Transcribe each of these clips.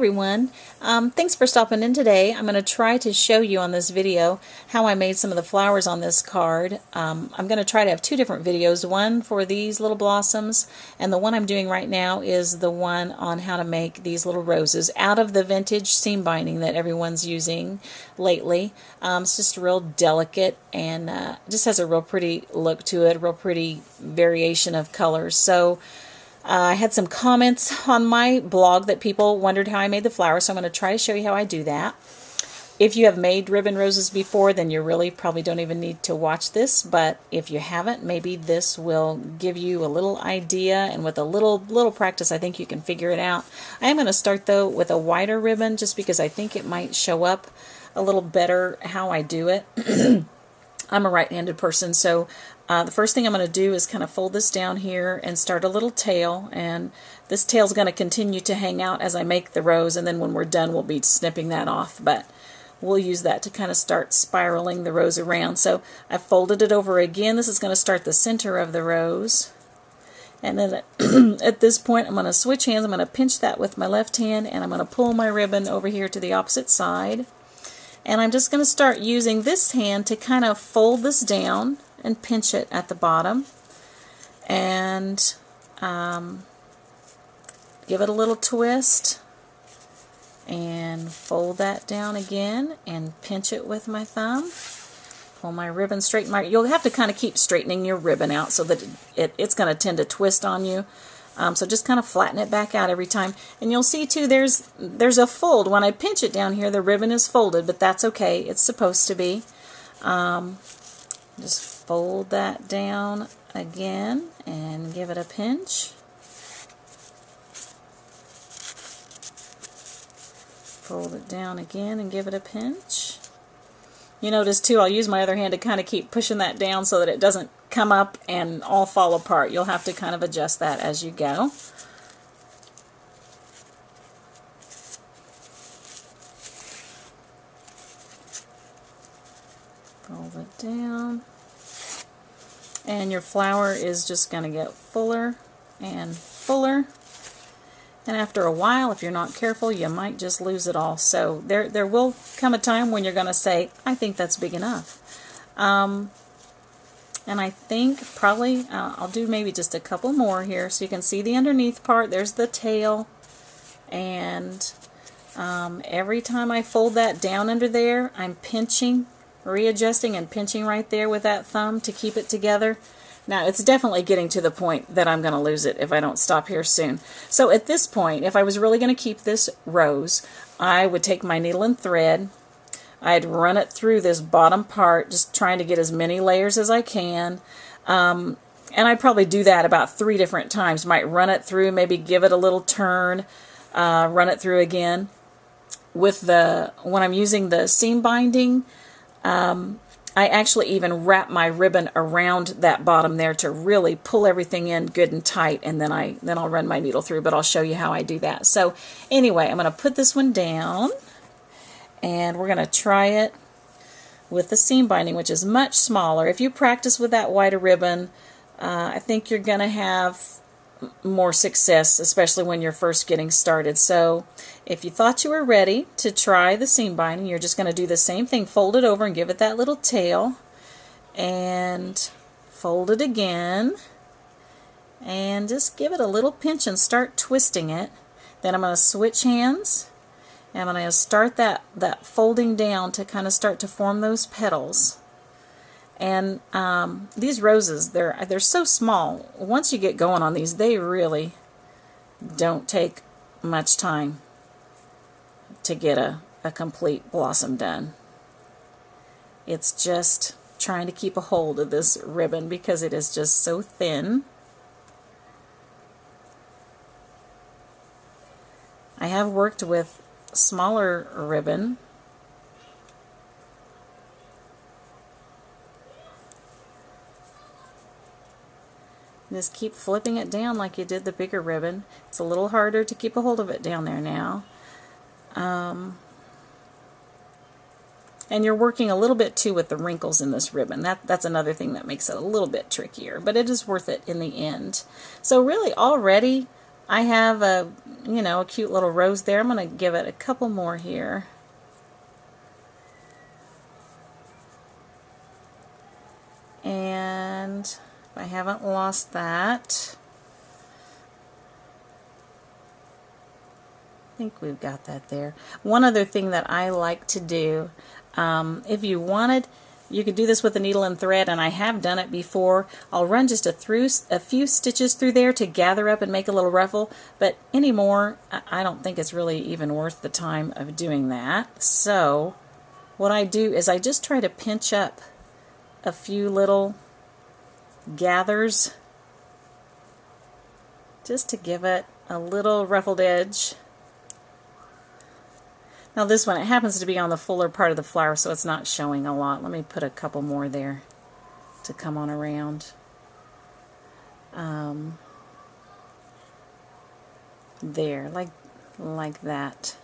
everyone. Thanks for stopping in today. I'm going to try to show you on this video how I made some of the flowers on this card. I'm going to try to have two different videos, one for these little blossoms, and the one I'm doing right now is the one on how to make these little roses out of the vintage seam binding that everyone's using lately. It's just real delicate and just has a real pretty look to it, a real pretty variation of colors. So I had some comments on my blog that people wondered how I made the flowers, so I'm going to try to show you how I do that. If you have made ribbon roses before, then you really probably don't even need to watch this, but if you haven't, maybe this will give you a little idea, and with a little practice I think you can figure it out. I am going to start though with a wider ribbon just because I think it might show up a little better how I do it. I'm a right-handed person, so the first thing I'm going to do is kind of fold this down here and start a little tail, and this tail is going to continue to hang out as I make the rose, and then when we're done we'll be snipping that off, but we'll use that to kind of start spiraling the rose around. So I've folded it over again. This is going to start the center of the rose, and then at this point I'm going to switch hands. I'm going to pinch that with my left hand, and I'm going to pull my ribbon over here to the opposite side. And I'm just going to start using this hand to kind of fold this down and pinch it at the bottom, and give it a little twist and fold that down again and pinch it with my thumb. Pull my ribbon straight. You'll have to kind of keep straightening your ribbon out so that it's going to tend to twist on you. So just kind of flatten it back out every time. And you'll see too there's a fold. When I pinch it down here, the ribbon is folded, but that's okay. It's supposed to be. Just fold that down again and give it a pinch. Fold it down again and give it a pinch. You notice too, I'll use my other hand to kind of keep pushing that down so that it doesn't come up and all fall apart. You'll have to kind of adjust that as you go. Fold it down. And your flower is just going to get fuller and fuller. And after a while, if you're not careful, you might just lose it all. So there will come a time when you're going to say, I think that's big enough. And I think probably I'll do maybe just a couple more here so you can see the underneath part. There's the tail. And every time I fold that down under there, I'm pinching, readjusting and pinching right there with that thumb to keep it together. Now, it's definitely getting to the point that I'm going to lose it if I don't stop here soon. So at this point, if I was really going to keep this rose, I would take my needle and thread. I'd run it through this bottom part, just trying to get as many layers as I can. And I'd probably do that about 3 different times. Might run it through, maybe give it a little turn, run it through again. When I'm using the seam binding, I actually even wrap my ribbon around that bottom there to really pull everything in good and tight, and then I'll run my needle through, but I'll show you how I do that. So anyway, I'm going to put this one down, and we're going to try it with the seam binding, which is much smaller. If you practice with that wider ribbon, I think you're going to have more success, especially when you're first getting started. So if you thought you were ready to try the seam binding, you're just going to do the same thing. Fold it over and give it that little tail, and fold it again, and just give it a little pinch and start twisting it. Then I'm going to switch hands, and I'm going to start that folding down to kind of start to form those petals. And these roses, they're so small. Once you get going on these, they really don't take much time to get a complete blossom done. It's just trying to keep a hold of this ribbon because it is just so thin. I have worked with smaller ribbon. Just keep flipping it down like you did the bigger ribbon. It's a little harder to keep a hold of it down there now. And you're working a little bit too with the wrinkles in this ribbon. That's another thing that makes it a little bit trickier, but it is worth it in the end. So really already I have a, you know, a cute little rose there. I'm going to give it a couple more here. And if I haven't lost that, I think we've got that there. One other thing that I like to do, if you wanted, you could do this with a needle and thread, and I have done it before. I'll run just a few stitches through there to gather up and make a little ruffle, but anymore, I don't think it's really even worth the time of doing that. So what I do is I just try to pinch up a few little gathers just to give it a little ruffled edge. Now this one, it happens to be on the fuller part of the flower, so it's not showing a lot. Let me put a couple more there to come on around. There, like that.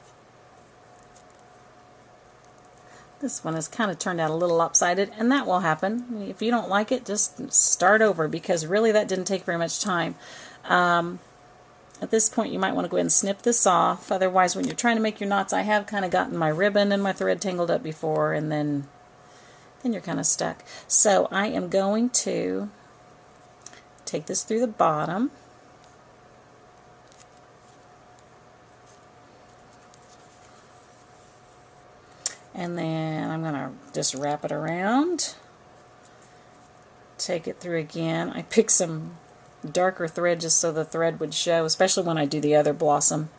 This one has kind of turned out a little lopsided, and that will happen. If you don't like it, just start over, because really that didn't take very much time. At this point, you might want to go ahead and snip this off. Otherwise, when you're trying to make your knots, I have kind of gotten my ribbon and my thread tangled up before, and then you're kind of stuck. So I am going to take this through the bottom. And then I'm going to just wrap it around. Take it through again. I picked some darker thread just so the thread would show, especially when I do the other blossom,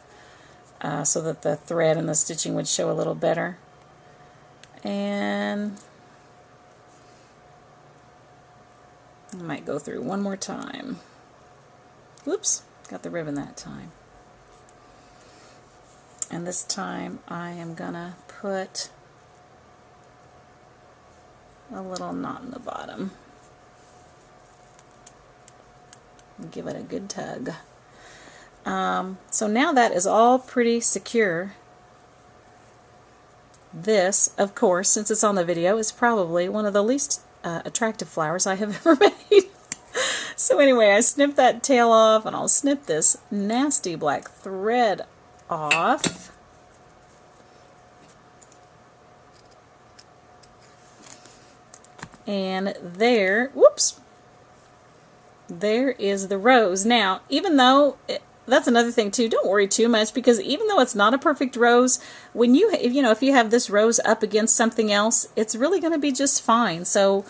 so that the thread and the stitching would show a little better. And I might go through one more time. Whoops, got the ribbon that time. And this time I am gonna put a little knot in the bottom. Give it a good tug. So now that is all pretty secure. This, of course, since it's on the video, is probably one of the least attractive flowers I have ever made. So anyway, I snipped that tail off, and I'll snip this nasty black thread off. And there, whoops, there is the rose. Now, even though, that's another thing too, don't worry too much, because even though it's not a perfect rose, when if you have this rose up against something else, it's really going to be just fine. So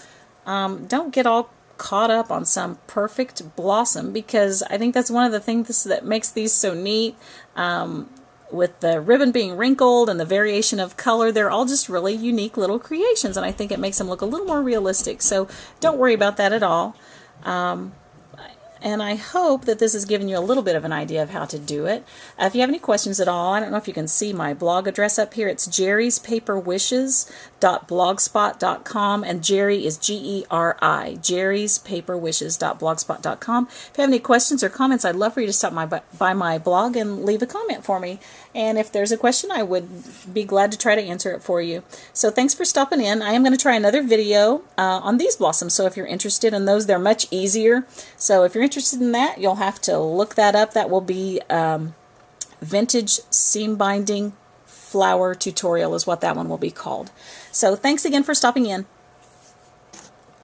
don't get all caught up on some perfect blossom, because I think that's one of the things that makes these so neat. With the ribbon being wrinkled and the variation of color, they're all just really unique little creations, and I think it makes them look a little more realistic. So don't worry about that at all. And I hope that this has given you a little bit of an idea of how to do it. If you have any questions at all, I don't know if you can see my blog address up here. It's jerryspaperwishes.blogspot.com, and Jerry is G-E-R-I, jerryspaperwishes.blogspot.com. If you have any questions or comments, I'd love for you to stop by my blog and leave a comment for me. And if there's a question, I would be glad to try to answer it for you. So thanks for stopping in. I am going to try another video on these blossoms, so if you're interested in those, they're much easier. So if you're interested in that, you'll have to look that up. That will be Vintage Seam Binding Flower Tutorial is what that one will be called. So thanks again for stopping in.